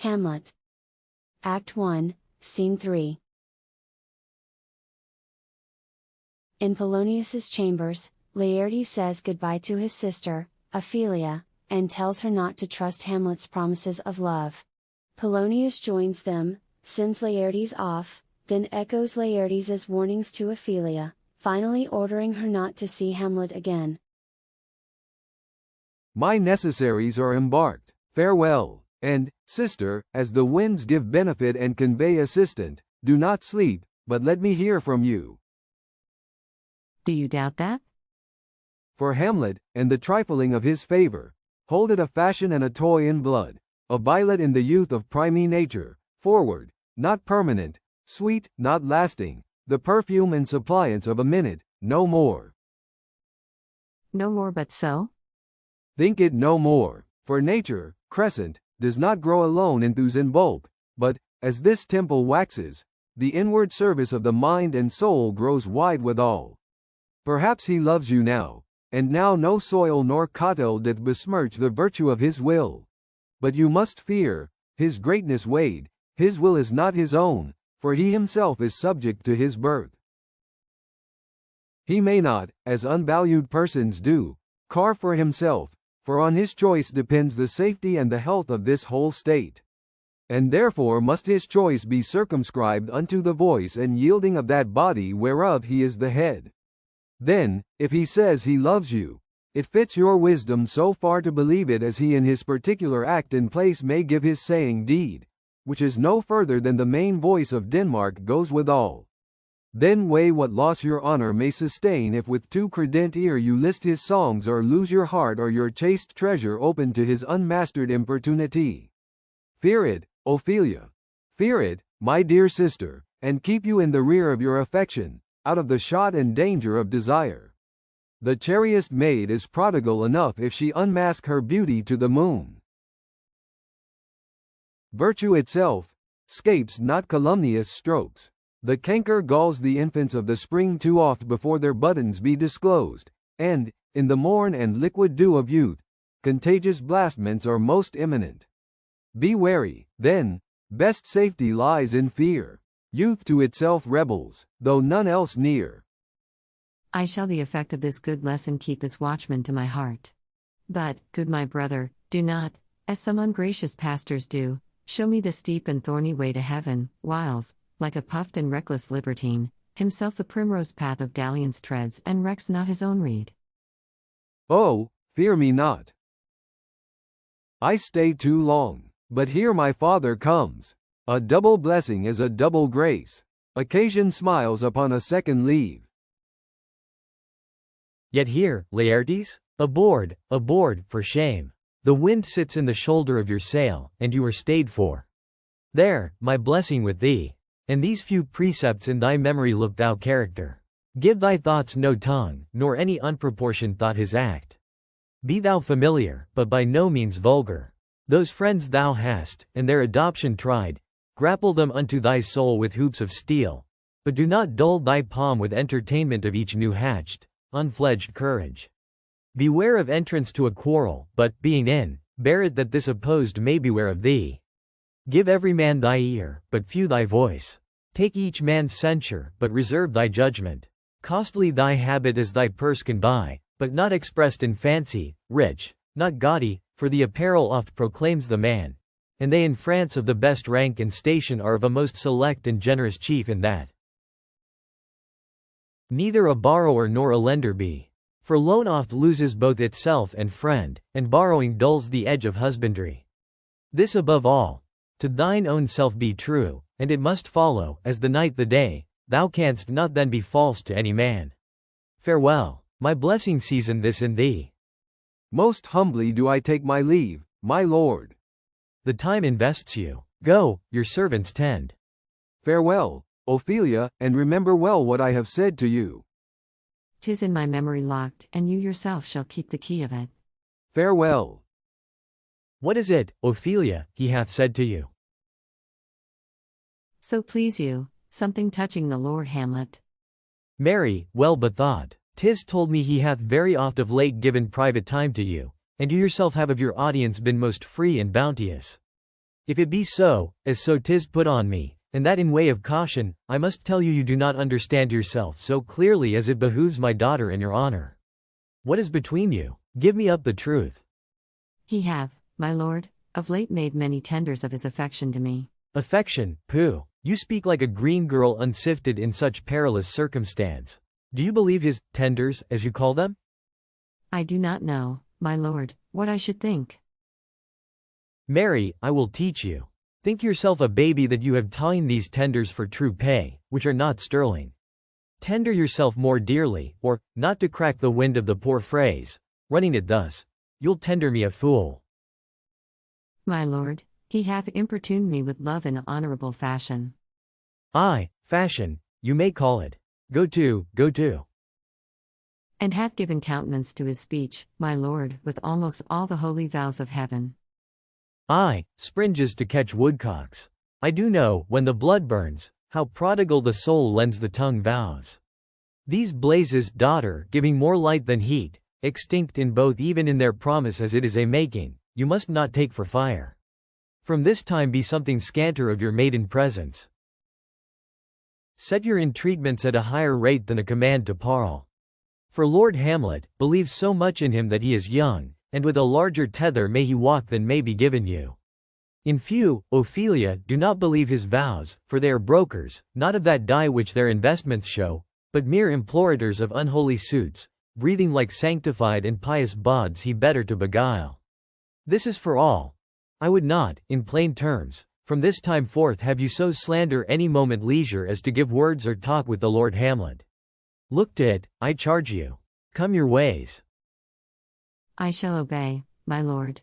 Hamlet. Act 1, Scene 3. In Polonius's chambers, Laertes says goodbye to his sister, Ophelia, and tells her not to trust Hamlet's promises of love. Polonius joins them, sends Laertes off, then echoes Laertes' warnings to Ophelia, finally ordering her not to see Hamlet again. My necessaries are embarked, farewell, and, sister, as the winds give benefit and convey assistant, do not sleep, but let me hear from you. Do you doubt that? For Hamlet, and the trifling of his favor, hold it a fashion and a toy in blood, a violet in the youth of primy nature, forward, not permanent, sweet, not lasting, the perfume and suppliance of a minute, no more. No more but so? Think it no more, for nature, crescent, does not grow alone enthuse in bulk, but, as this temple waxes, the inward service of the mind and soul grows wide withal. Perhaps he loves you now, and now no soil nor cottle doth besmirch the virtue of his will. But you must fear, his greatness weighed, his will is not his own, for he himself is subject to his birth. He may not, as unvalued persons do, carve for himself, for on his choice depends the safety and the health of this whole state. And therefore must his choice be circumscribed unto the voice and yielding of that body whereof he is the head. Then, if he says he loves you, it fits your wisdom so far to believe it as he in his particular act and place may give his saying deed, which is no further than the main voice of Denmark goes withal. Then weigh what loss your honor may sustain if with too credent ear you list his songs or lose your heart or your chaste treasure open to his unmastered importunity. Fear it, Ophelia. Fear it, my dear sister, and keep you in the rear of your affection, out of the shot and danger of desire. The chariest maid is prodigal enough if she unmask her beauty to the moon. Virtue itself scapes not calumnious strokes. The canker galls the infants of the spring too oft before their buttons be disclosed, and, in the morn and liquid dew of youth, contagious blastments are most imminent. Be wary, then, best safety lies in fear. Youth to itself rebels, though none else near. I shall the effect of this good lesson keep as watchman to my heart. But, good my brother, do not, as some ungracious pastors do, show me the steep and thorny way to heaven, whiles, like a puffed and reckless libertine, himself the primrose path of dalliance treads and recks not his own reed. Oh, fear me not. I stay too long, but here my father comes. A double blessing is a double grace. Occasion smiles upon a second leave. Yet here, Laertes, aboard, for shame. The wind sits in the shoulder of your sail, and you are stayed for. There, my blessing with thee. And these few precepts in thy memory look thou character. Give thy thoughts no tongue, nor any unproportioned thought his act. Be thou familiar, but by no means vulgar. Those friends thou hast, and their adoption tried, grapple them unto thy soul with hoops of steel, but do not dull thy palm with entertainment of each new-hatched, unfledged courage. Beware of entrance to a quarrel, but, being in, bear it that this opposed may beware of thee. Give every man thy ear, but few thy voice. Take each man's censure, but reserve thy judgment. Costly thy habit as thy purse can buy, but not expressed in fancy, rich, not gaudy, for the apparel oft proclaims the man. And they in France of the best rank and station are of a most select and generous chief in that. Neither a borrower nor a lender be. For loan oft loses both itself and friend, and borrowing dulls the edge of husbandry. This above all, to thine own self be true, and it must follow, as the night the day, thou canst not then be false to any man. Farewell, my blessing season this in thee. Most humbly do I take my leave, my lord. The time invests you. Go, your servants tend. Farewell, Ophelia, and remember well what I have said to you. 'Tis in my memory locked, and you yourself shall keep the key of it. Farewell. What is it, Ophelia, he hath said to you? So please you, something touching the Lord Hamlet. Marry, well bethought. 'Tis told me he hath very oft of late given private time to you, and you yourself have of your audience been most free and bounteous. If it be so, as so 'tis put on me, and that in way of caution, I must tell you you do not understand yourself so clearly as it behooves my daughter and your honor. What is between you? Give me up the truth. He hath, my lord, of late made many tenders of his affection to me. Affection, pooh! You speak like a green girl unsifted in such perilous circumstance. Do you believe his tenders, as you call them? I do not know, my lord, what I should think. Mary, I will teach you. Think yourself a baby that you have ta'en these tenders for true pay, which are not sterling. Tender yourself more dearly, or, not to crack the wind of the poor phrase, running it thus, you'll tender me a fool. My lord, he hath importuned me with love in honorable fashion. Aye, fashion, you may call it. Go to. And hath given countenance to his speech, my lord, with almost all the holy vows of heaven. Aye, springes to catch woodcocks. I do know, when the blood burns, how prodigal the soul lends the tongue vows. These blazes, daughter, giving more light than heat, extinct in both even in their promise as it is a making, you must not take for fire. From this time be something scanter of your maiden presence. Set your entreatments at a higher rate than a command to parle. For Lord Hamlet believes so much in him that he is young, and with a larger tether may he walk than may be given you. In few, Ophelia, do not believe his vows, for they are brokers, not of that dye which their investments show, but mere implorators of unholy suits, breathing like sanctified and pious bawds he better to beguile. This is for all. I would not, in plain terms, from this time forth have you so slander any moment leisure as to give words or talk with the Lord Hamlet. Look to it, I charge you. Come your ways. I shall obey, my lord.